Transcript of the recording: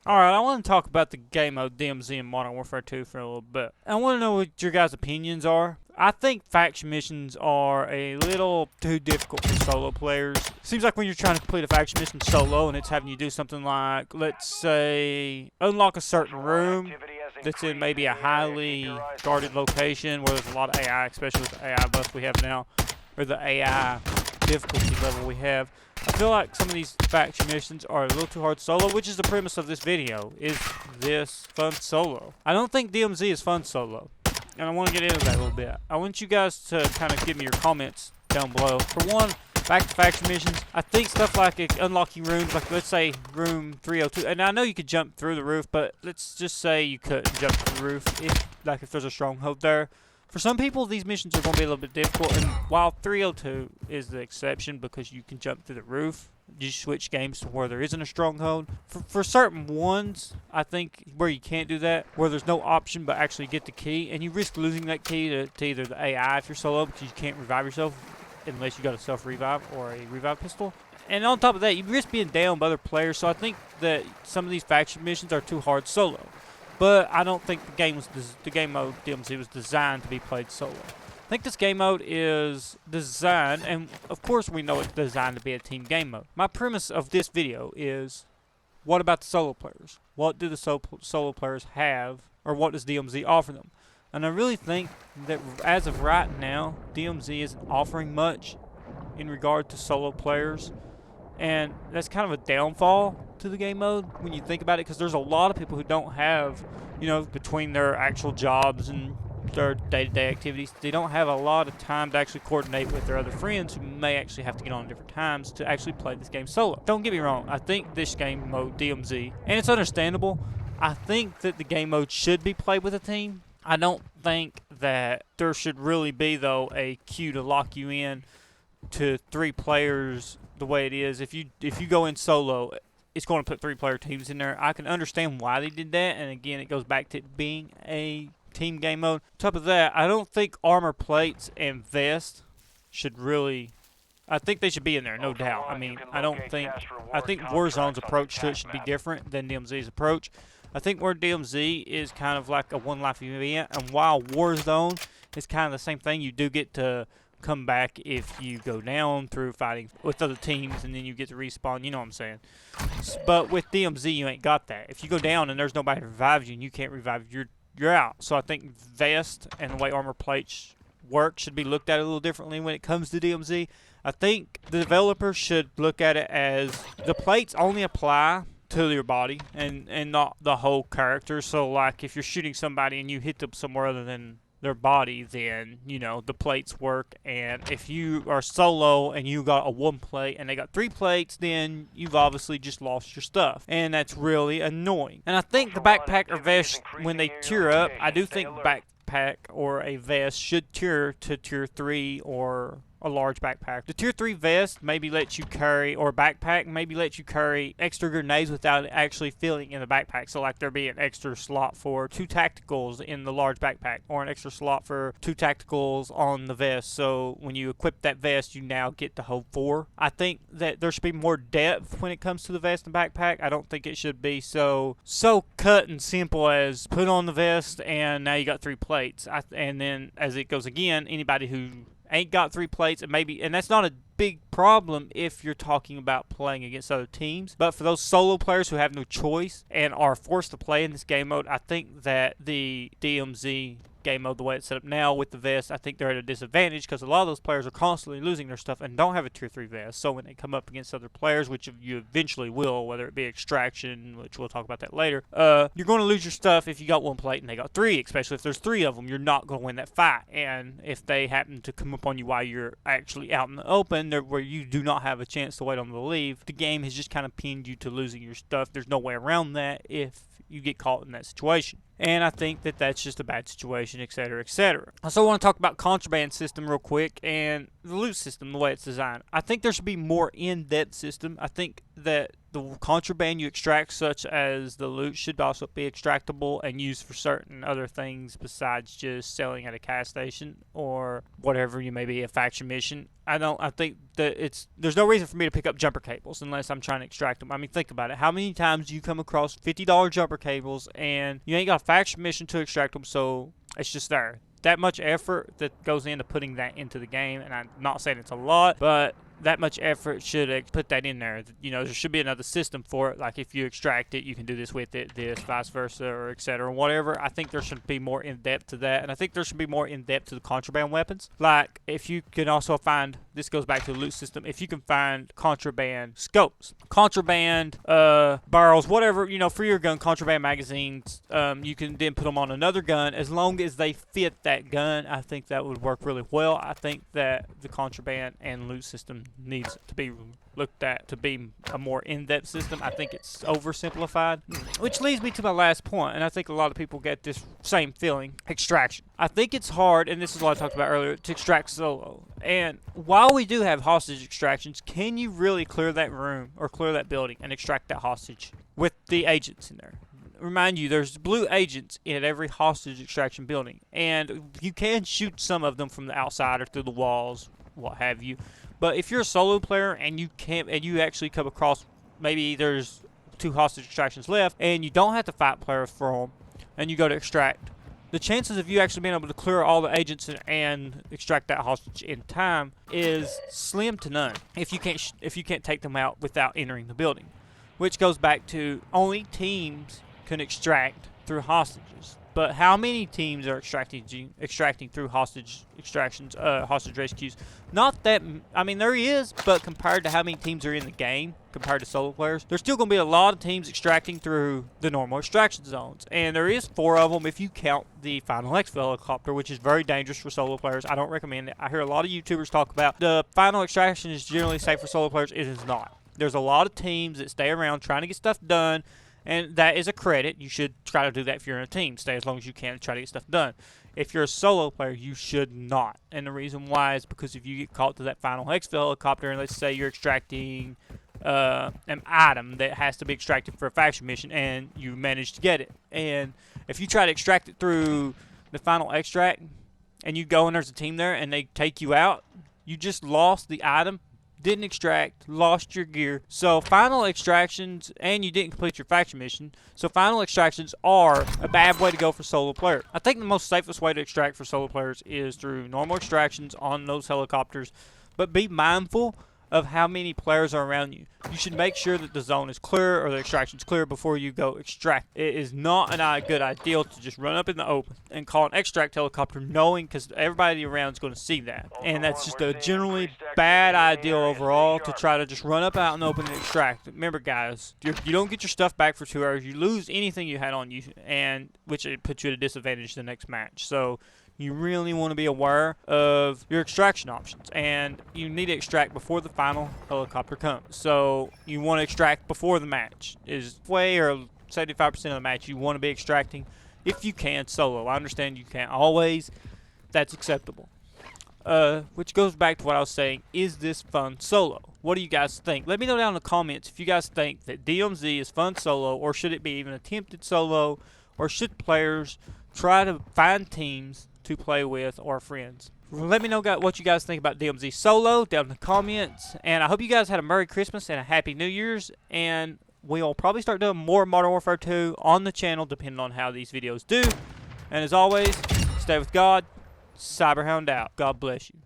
Alright, I want to talk about the game mode DMZ in Modern Warfare 2 for a little bit. I want to know what your guys' opinions are. I think faction missions are a little too difficult for solo players. Seems like when you're trying to complete a faction mission solo and it's having you do something like, let's say, unlock a certain room that's in maybe a highly guarded location where there's a lot of AI, especially with the AI buff we have now, or the AI difficulty level we have. I feel like some of these faction missions are a little too hard solo, which is the premise of this video. Is this fun solo? I don't think DMZ is fun solo, and I want to get into that a little bit. I want you guys to kind of give me your comments down below. For one, back to faction missions, I think stuff like unlocking rooms, like let's say room 302, and I know you could jump through the roof, but let's just say you couldn't jump through the roof if there's a stronghold there. For some people, these missions are going to be a little bit difficult, and while 302 is the exception because you can jump through the roof, you switch games to where there isn't a stronghold. For certain ones, I think where you can't do that, where there's no option but actually get the key, and you risk losing that key to either the AI if you're solo because you can't revive yourself unless you got a self-revive or a revive pistol. And on top of that, you risk being down by other players, so I think that some of these faction missions are too hard solo. But I don't think the game mode DMZ was designed to be played solo. I think this game mode is designed, and of course we know it's designed to be a team game mode. My premise of this video is, what about the solo players? What do the solo players have, or what does DMZ offer them? And I really think that as of right now, DMZ isn't offering much in regard to solo players. And that's kind of a downfall to the game mode when you think about it, because there's a lot of people who don't have, between their actual jobs and their day-to-day activities, they don't have a lot of time to actually coordinate with their other friends who may actually have to get on at different times to actually play this game solo. Don't get me wrong, I think this game mode, DMZ, and it's understandable, I think that the game mode should be played with a team. I don't think that there should really be, though, a queue to lock you in to 3 players the way it is. If you go in solo, it's going to put 3-player teams in there. I can understand why they did that, and again, it goes back to it being a team game mode. On top of that, I don't think armor plates and vests should really. I think they should be in there, no doubt. I mean, I think Warzone's approach to it should be different than DMZ's approach. I think where DMZ is kind of like a one-life event, and while Warzone is kind of the same thing, you do get to come back if you go down through fighting with other teams, and then you get to respawn, you know what I'm saying. But with DMZ, you ain't got that. If you go down and there's nobody to revive you and you can't revive, you're out. So I think vest and the way armor plates work should be looked at a little differently when it comes to DMZ. I think the developers should look at it as the plates only apply to your body and not the whole character. So like if you're shooting somebody and you hit them somewhere other than their body, then the plates work. And if you are solo and you got a 1 plate and they got 3 plates, then you've obviously just lost your stuff, and that's really annoying. And I think the backpack or vest, when they tier up, I do think backpack or a vest should tier to tier 3 or a large backpack. The tier 3 vest maybe lets you carry, or backpack maybe lets you carry extra grenades without actually filling in the backpack. So like there be an extra slot for 2 tacticals in the large backpack, or an extra slot for 2 tacticals on the vest. So when you equip that vest, you now get the whole 4. I think that there should be more depth when it comes to the vest and backpack. I don't think it should be so cut and simple as put on the vest and now you got 3 plates. And then as it goes again, anybody who ain't got 3 plates, and that's not a big problem if you're talking about playing against other teams. But for those solo players who have no choice and are forced to play in this game mode, I think that the DMZ game mode, the way it's set up now with the vest, I think they're at a disadvantage because a lot of those players are constantly losing their stuff and don't have a tier 3 vest. So when they come up against other players, which you eventually will, whether it be extraction, which we'll talk about that later, you're going to lose your stuff if you got 1 plate and they got 3, especially if there's 3 of them. You're not going to win that fight. And if they happen to come up on you while you're actually out in the open, where you do not have a chance to wait on them to leave, the game has just kind of pinned you to losing your stuff. There's no way around that if you get caught in that situation. And I think that that's just a bad situation, etc., etc. I also want to talk about contraband system real quick and the loot system, the way it's designed. I think there should be more in-depth system. I think that the contraband you extract, such as the loot, should also be extractable and used for certain other things besides just selling at a gas station or whatever you may be, a faction mission. I think that there's no reason for me to pick up jumper cables unless I'm trying to extract them. I mean, think about it. How many times do you come across $50 jumper cables and you ain't got a faction mission to extract them, so it's just there. That much effort that goes into putting that into the game, and I'm not saying it's a lot, but that much effort should put that in there. You know, there should be another system for it. Like if you extract it, you can do this with it, this, vice versa, or etc. Whatever. I think there should be more in depth to that, and I think there should be more in depth to the contraband weapons. Like if you can also find, this goes back to the loot system, if you can find contraband scopes, contraband barrels, whatever, you know, for your gun, contraband magazines, you can then put them on another gun as long as they fit that gun. I think that would work really well. I think that the contraband and loot system needs to be looked at to be a more in-depth system. I think it's oversimplified, which leads me to my last point, and I think a lot of people get this same feeling: extraction. I think it's hard, and this is what I talked about earlier, to extract solo. And while we do have hostage extractions, can you really clear that room or clear that building and extract that hostage with the agents in there? Remind you, there's blue agents in every hostage extraction building, and you can shoot some of them from the outside or through the walls, what have you. But if you're a solo player and you actually come across, maybe there's 2 hostage extractions left and you don't have to fight players for them, and you go to extract, the chances of you actually being able to clear all the agents and extract that hostage in time is slim to none if you can't take them out without entering the building, which goes back to only teams can extract through hostages. But how many teams are extracting through hostage extractions, hostage rescues? Not that, I mean, there is, but compared to how many teams are in the game, compared to solo players, there's still going to be a lot of teams extracting through the normal extraction zones. And there is 4 of them if you count the Final Exfil helicopter, which is very dangerous for solo players. I don't recommend it. I hear a lot of YouTubers talk about the Final Extraction is generally safe for solo players. It is not. There's a lot of teams that stay around trying to get stuff done, and that is a credit. You should try to do that if you're in a team. Stay as long as you can and try to get stuff done. If you're a solo player, you should not. And the reason why is because if you get caught to that Final Exfil helicopter, and let's say you're extracting an item that has to be extracted for a faction mission, and you manage to get it, and if you try to extract it through the final extract, and you go and there's a team there, and they take you out, you just lost the item, didn't extract, lost your gear. So final extractions, and you didn't complete your faction mission, so final extractions are a bad way to go for solo players. I think the most safest way to extract for solo players is through normal extractions on those helicopters, but be mindful of how many players are around you. You should make sure that the zone is clear or the extraction is clear before you go extract. It is not a good idea to just run up in the open and call an extract helicopter knowing, because everybody around is going to see that. And that's just a generally bad idea overall, to try to just run up out in the open and extract. Remember guys, you don't get your stuff back for 2 hours. You lose anything you had on you, and which it puts you at a disadvantage the next match. So you really want to be aware of your extraction options, and you need to extract before the final helicopter comes. So you want to extract before the match is way, or 75% of the match you want to be extracting if you can solo. I understand you can't always. That's acceptable. Which goes back to what I was saying. Is this fun solo? What do you guys think? Let me know down in the comments if you guys think that DMZ is fun solo, or should it be even attempted solo, or should players try to find teams to play with or friends? Let me know what you guys think about DMZ solo down in the comments, and I hope you guys had a Merry Christmas and a Happy New Year's, and we'll probably start doing more Modern Warfare 2 on the channel depending on how these videos do. And as always, stay with God. Cyberhound out. God bless you.